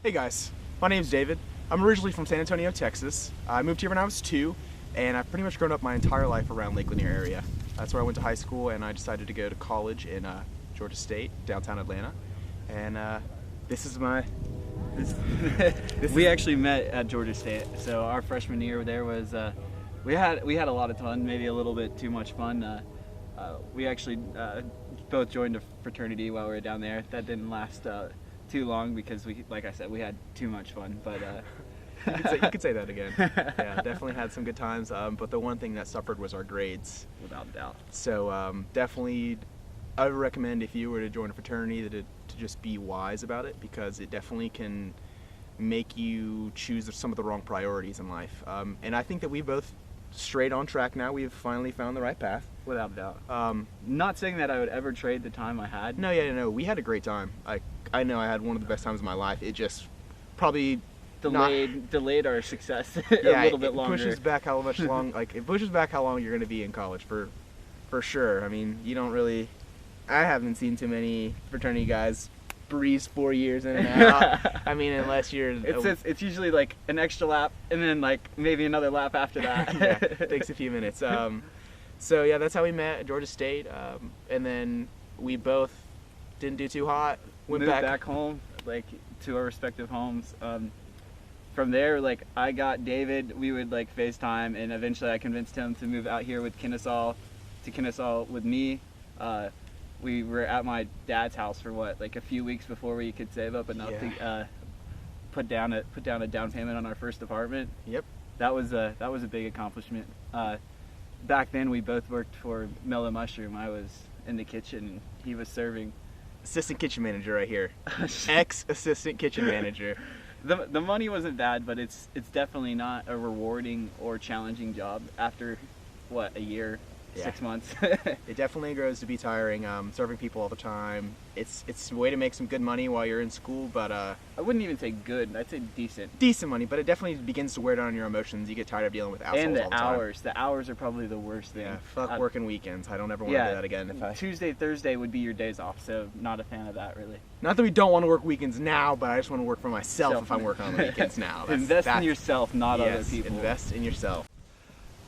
Hey guys, my name's David. I'm originally from San Antonio, Texas. I moved here when I was 2, and I've pretty much grown up my entire life around Lake Lanier area. That's where I went to high school, and I decided to go to college in Georgia State, downtown Atlanta. And this is my... We actually met at Georgia State, so our freshman year there was... we had a lot of fun, maybe a little bit too much fun. We actually both joined a fraternity while we were down there. That didn't last too long because like I said, we had too much fun. But you could say that again. Yeah, definitely had some good times. But the one thing that suffered was our grades, without a doubt. So definitely, I would recommend if you were to join a fraternity to just be wise about it, because it definitely can make you choose some of the wrong priorities in life. And I think that we both straight on track now. We've finally found the right path. Without a doubt. Not saying that I would ever trade the time I had. No, we had a great time. I know I had one of the best times of my life. It just probably delayed our success a little bit longer. It pushes back how much long it pushes back how long you're going to be in college for sure. I mean, you don't really. I haven't seen too many fraternity guys breeze 4 years in and out. I mean, unless you're... It's usually like an extra lap and then like maybe another lap after that. Yeah, it takes a few minutes. So yeah, that's how we met at Georgia State. And then we both didn't do too hot. Moved back home, like to our respective homes. From there, like I got David, we would like FaceTime, and eventually I convinced him to move out here with Kennesaw with me. We were at my dad's house for like a few weeks before we could save up enough to put down a down payment on our first apartment. Yep. That was a big accomplishment. Back then we both worked for Mellow Mushroom. I was in the kitchen and he was serving. Assistant kitchen manager right here. Ex-assistant kitchen manager. The money wasn't bad, but it's definitely not a rewarding or challenging job after a year. 6 months. It definitely grows to be tiring, serving people all the time. It's a way to make some good money while you're in school, but I wouldn't even say good, I'd say decent. Decent money, but it definitely begins to wear down on your emotions. You get tired of dealing with assholes all the time. And the hours are probably the worst thing. Yeah, fuck working weekends. I don't ever want to do that again. Tuesday, Thursday would be your days off, so not a fan of that really. Not that we don't want to work weekends now, but I just want to work for myself if I'm working on the weekends now. Invest in yourself, not other people. Invest in yourself.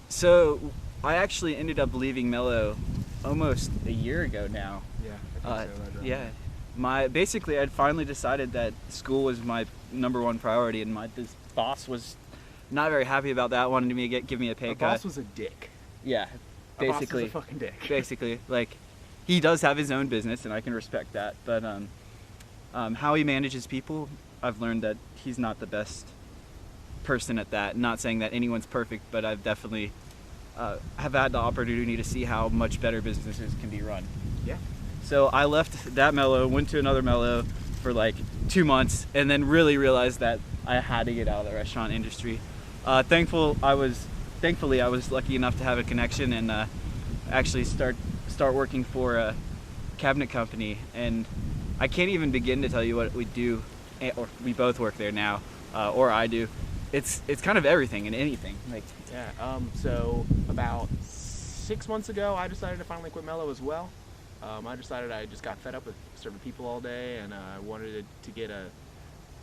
So I actually ended up leaving Mellow almost a year ago now. Yeah, I think so. Yeah. Basically I'd finally decided that school was my #1 priority, and this boss was not very happy about that, wanted me to give me a pay cut. The boss was a dick. Yeah. Basically. A boss was a fucking dick. Basically, like, he does have his own business and I can respect that, but how he manages people, I've learned that he's not the best person at that. Not saying that anyone's perfect, but I've definitely have had the opportunity to see how much better businesses can be run. Yeah. So I left that Mellow, went to another Mellow for like 2 months, and then really realized that I had to get out of the restaurant industry. Thankfully, I was lucky enough to have a connection and actually start working for a cabinet company. And I can't even begin to tell you what we do, or we both work there now, or I do. It's kind of everything and anything. Like, yeah. So about 6 months ago, I decided to finally quit Mellow as well. I decided I just got fed up with serving people all day, and I wanted to get a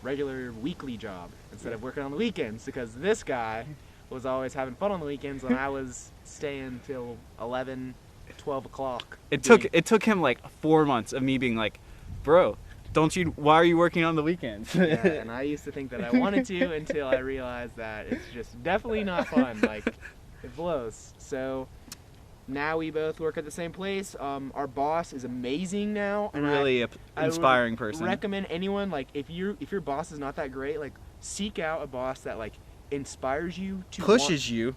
regular weekly job instead of working on the weekends, because this guy was always having fun on the weekends, and I was staying till 11, 12 o'clock. It took him like 4 months of me being like, bro, why are you working on the weekends? Yeah, and I used to think that I wanted to until I realized that it's just definitely not fun. Like, it blows. So now we both work at the same place. Our boss is amazing now. And really inspiring person. I recommend anyone, like, if your boss is not that great, like, seek out a boss that like inspires you, pushes you,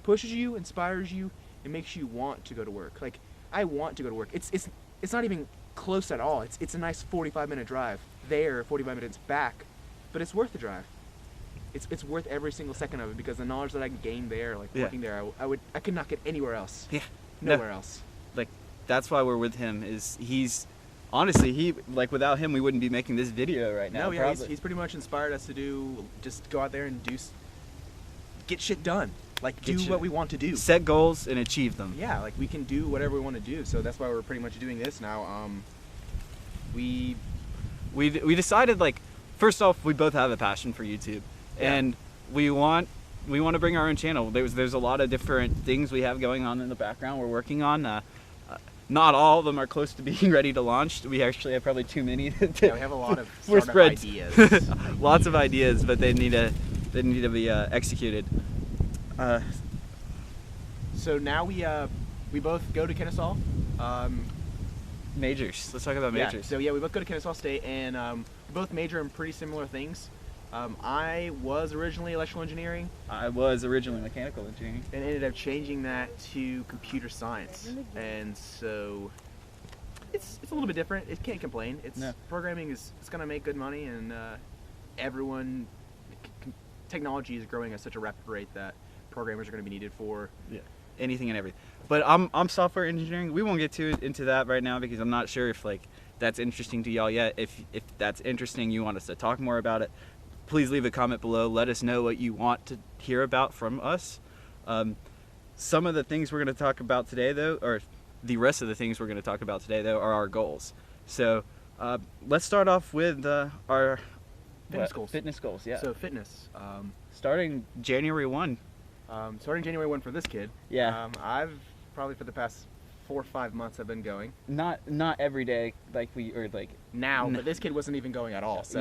inspires you, and makes you want to go to work. Like, I want to go to work. It's not even close at all. It's a nice 45-minute drive there, 45 minutes back, but it's worth the drive. It's worth every single second of it, because the knowledge that I gained there, like working there, I could not get anywhere else. Yeah, nowhere else. Like, that's why we're with him. He's honestly, like, without him we wouldn't be making this video right now. No, yeah, he's pretty much inspired us to just go out there and get shit done. Like, do what we want to do. Set goals and achieve them. Yeah, like, we can do whatever we want to do. So that's why we're pretty much doing this now. We decided, like, first off, we both have a passion for YouTube, and we want to bring our own channel. There's a lot of different things we have going on in the background we're working on. Not all of them are close to being ready to launch. We actually have probably too many. Yeah, we have a lot of startup ideas. Lots of ideas, but they need to be executed. So now we both go to Kennesaw. Majors. Let's talk about majors. So we both go to Kennesaw State, and we both major in pretty similar things. I was originally electrical engineering. I was originally mechanical engineering. And ended up changing that to computer science. And so it's a little bit different. It can't complain. Programming it's going to make good money, and technology is growing at such a rapid rate that programmers are going to be needed for anything and everything. But I'm software engineering. We won't get into that right now because I'm not sure if that's interesting to y'all yet. If that's interesting, you want us to talk more about it, please leave a comment below. Let us know what you want to hear about from us. Some of the things we're going to talk about today, though, or the rest of the things we're going to talk about today, though, are our goals. So let's start off with our fitness goals. Fitness goals, yeah. So fitness. Starting January 1. Starting January 1 for this kid. Yeah. I've probably for the past 4 or 5 months I've been going. Not every day now, but this kid wasn't even going at all. So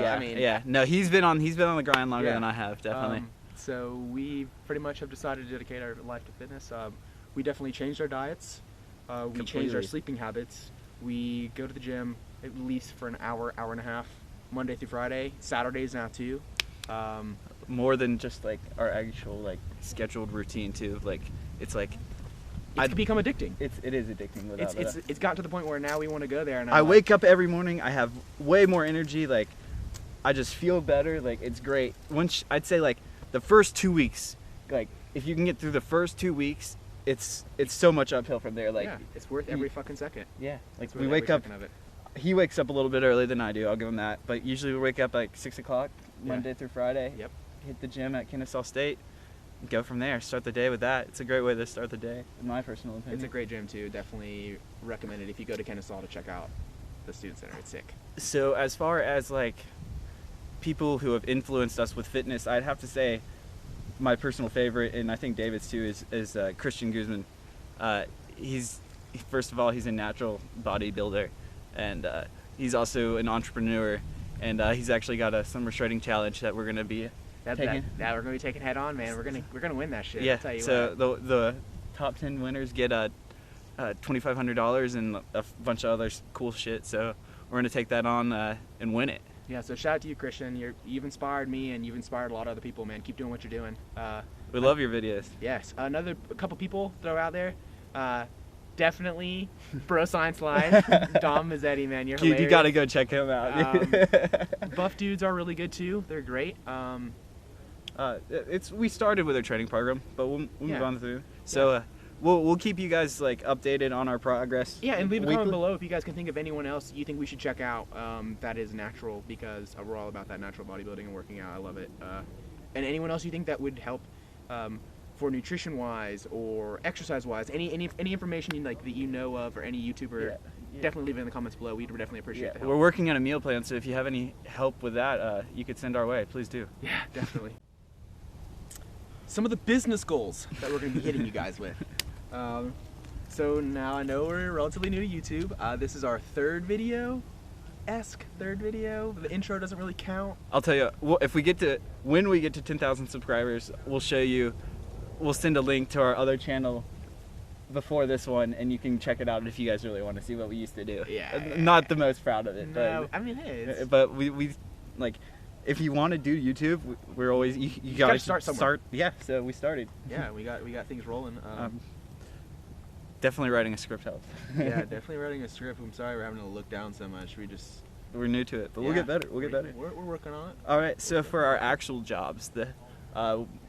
no, he's been on the grind longer than I have, definitely. So we pretty much have decided to dedicate our life to fitness. We definitely changed our diets. We changed our sleeping habits. We go to the gym at least for an hour and a half, Monday through Friday. Saturdays now too. More than just our actual scheduled routine too. It's become addicting. It is addicting. It's gotten to the point where now we want to go there. And I wake up every morning. I have way more energy. I just feel better. It's great. I'd say the first 2 weeks, if you can get through the first 2 weeks, it's so much uphill from there. It's worth every fucking second. Yeah. We wake up. He wakes up a little bit earlier than I do. I'll give him that. But usually we wake up 6 o'clock Monday through Friday. Yep. Hit the gym at Kennesaw State. Go from there. Start the day with that. It's a great way to start the day, in my personal opinion. It's a great gym too. Definitely recommend it if you go to Kennesaw to check out the student center. It's sick. So as far as people who have influenced us with fitness, I'd have to say my personal favorite, and I think David's too, is Christian Guzman. First of all, he's a natural bodybuilder, and he's also an entrepreneur, and he's actually got a summer shredding challenge that we're gonna be taking. That we're gonna be taking head on, man. We're gonna win that shit. Yeah. I'll tell you so what. the top 10 winners get $2,500 and a bunch of other cool shit. So we're gonna take that on and win it. Yeah. So shout out to you, Christian. You've inspired me, and you've inspired a lot of other people, man. Keep doing what you're doing. We love your videos. Yes. A couple people throw out there. Definitely Bro Science Live. Dom Mazzetti, man, you're hilarious. You gotta go check him out. Buff dudes are really good too. They're great. We started with a training program, but we'll move on through. So we'll keep you guys updated on our progress. Yeah, and leave a comment below if you guys can think of anyone else you think we should check out that is natural, because we're all about that natural bodybuilding and working out. I love it. And anyone else you think that would help for nutrition wise or exercise wise, any information that you know of, or any YouTuber, definitely leave it in the comments below. We'd definitely appreciate the help. We're working on a meal plan, so if you have any help with that, you could send our way. Please do. Yeah, definitely. Some of the business goals that we're going to be hitting you guys with. So now I know we're relatively new to YouTube. This is our third video. The intro doesn't really count. I'll tell you, when we get to 10,000 subscribers, we'll send a link to our other channel before this one, and you can check it out if you guys really want to see what we used to do. Yeah. Not the most proud of it. No, I mean, hey. But we if you want to do YouTube, we're always you gotta start somewhere. Yeah, so we started. Yeah, we got things rolling. Definitely writing a script helps. Yeah, definitely writing a script. I'm sorry we're having to look down so much. We're new to it, but we'll get better. We'll get better. We're working on it. All right. So for our actual jobs,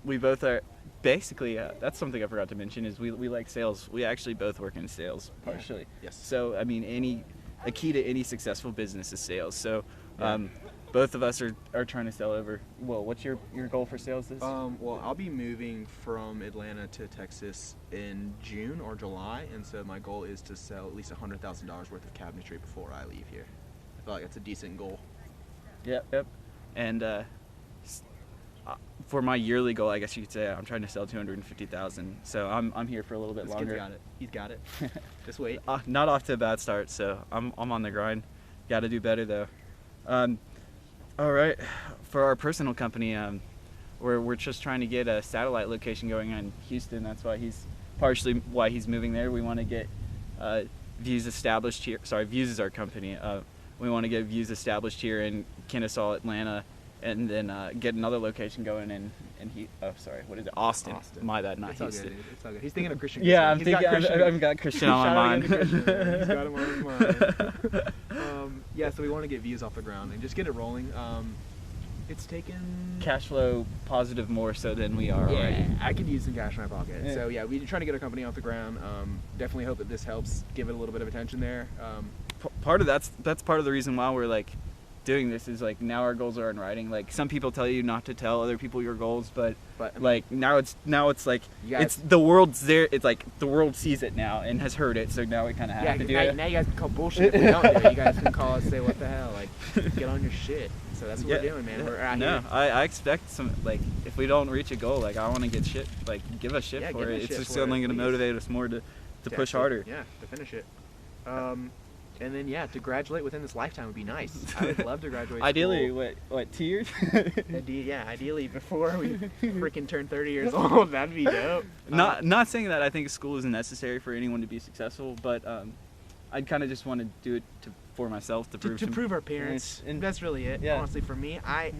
we both are basically. That's something I forgot to mention is we like sales. We actually both work in sales partially. Yes. So I mean, a key to any successful business is sales. So. Both of us are trying to sell over. Well, what's your goal for sales this? Well, I'll be moving from Atlanta to Texas in June or July, and so my goal is to sell at least $100,000 worth of cabinetry before I leave here. I feel like that's a decent goal. Yep. and for my yearly goal, I guess you could say, I'm trying to sell 250,000. So I'm here for a little bit longer. He's got it. Just wait. Not off to a bad start, so I'm on the grind. Got to do better though. All right, for our personal company, we're just trying to get a satellite location going in Houston. That's why he's moving there. We want to get Views established here. Sorry, Views is our company. We want to get Views established here in Kennesaw, Atlanta, and then get another location going in Austin. My bad, not Houston. It's all good. He's thinking of Christian. Yeah, I've got Christian on my mind. He's got him on his mind. Yeah, so we want to get Views off the ground and just get it rolling. It's taken cash flow positive more so than we are already. I could use some cash in my pocket. Yeah. So yeah, we're trying to get our company off the ground. Definitely hope that this helps give it a little bit of attention there. Part of that's part of the reason why we're like doing this is like now our goals are in writing. Like some people tell you not to tell other people your goals, but like now it's like it's the world's there. It's like the world sees it now and has heard it, so now we kind of have to do it. Now you guys can call bullshit if we don't do it. You guys can call us, say what the hell, like get on your shit. So that's what we're doing, man. We're out here. I expect some, like, if we don't reach a goal, like, I want to get shit, like, give us shit for it. It's just only going to motivate us more to push harder. Yeah, to finish it. And then, yeah, to graduate within this lifetime would be nice. I would love to graduate Ideally, school. what, 2 years? Ideally before we freaking turn 30 years old. That'd be dope. Not saying that I think school isn't necessary for anyone to be successful, but I'd kind of just want to do it for myself to prove our parents, and that's really it. Yeah. Honestly, for me, I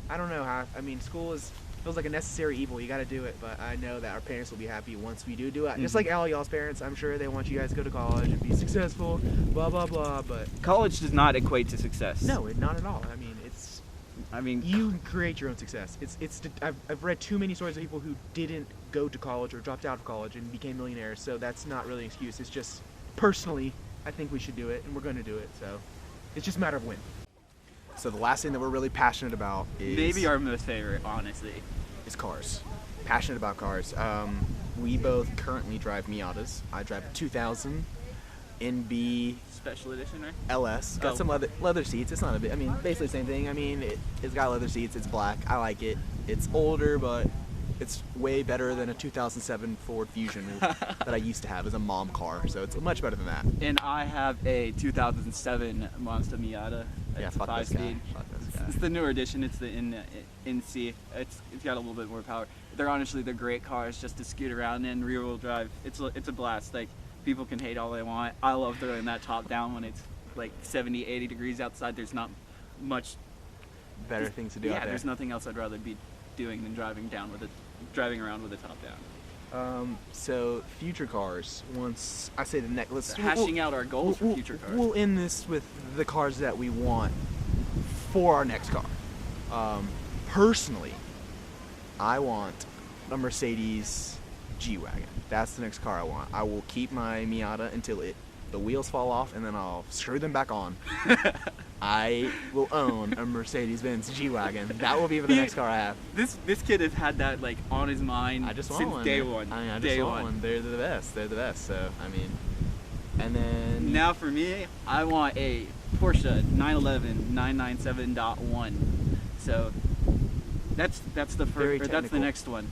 don't know how. I mean, school feels like a necessary evil. You got to do it, but I know that our parents will be happy once we do it. Mm-hmm. Just like all y'all's parents, I'm sure they want you guys to go to college and be successful. Blah blah blah. But college does not equate to success. No, not at all. I mean, you create your own success. I've read too many stories of people who didn't go to college or dropped out of college and became millionaires. So that's not really an excuse. It's just personally, I think we should do it, and we're going to do it, so it's just a matter of when. So the last thing that we're really passionate about is... Maybe our most favorite, honestly. Is cars. Passionate about cars. We both currently drive Miatas. I drive a 2000 NB... Special edition, right? LS. Got some leather seats. It's not a bit... I mean, basically the same thing. I mean, it's got leather seats. It's black. I like it. It's older, but... It's way better than a 2007 Ford Fusion that I used to have as a mom car, so it's much better than that. And I have a 2007 Mazda Miata. Yeah, it's a 5-speed. It's the newer edition. It's the NC. It's got a little bit more power. They're great cars just to scoot around in, rear-wheel drive. It's a blast. Like, people can hate all they want. I love throwing that top down when it's like 70, 80 degrees outside. There's not much better things to do out there. There's nothing else I'd rather be doing than driving around with the top down. So future cars. Once I say the next, let's hashing out our goals for future cars. We'll end this with the cars that we want for our next car. Personally, I want a Mercedes G-Wagon. That's the next car I want. I will keep my Miata until the wheels fall off, and then I'll screw them back on. I will own a Mercedes-Benz G-Wagon. That will be the next car I have. This kid has had that like on his mind since day one. I just want one. They're the best. So I mean, and then now for me, I want a Porsche 911 997.1. So that's the first. That's the next one.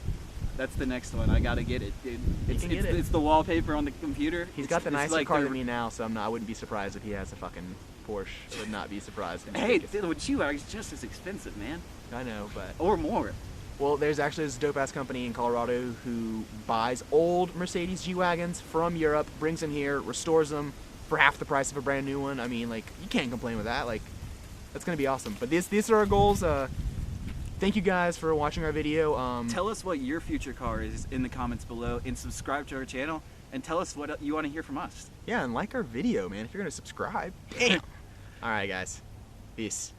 That's the next one. I gotta get it, dude. It's the wallpaper on the computer. He's got the nicer car than me now, so I wouldn't be surprised if he has a fucking Porsche. I would not be surprised. Hey, the G-Wagon's just as expensive, man. I know, but... Or more. Well, there's actually this dope-ass company in Colorado who buys old Mercedes G-Wagons from Europe, brings them here, restores them for half the price of a brand new one. I mean, like, you can't complain with that. Like, that's gonna be awesome. But these are our goals. Thank you guys for watching our video. Tell us what your future car is in the comments below, and subscribe to our channel, and tell us what you want to hear from us. Yeah, and like our video, man, if you're gonna subscribe. Damn. All right, guys. Peace.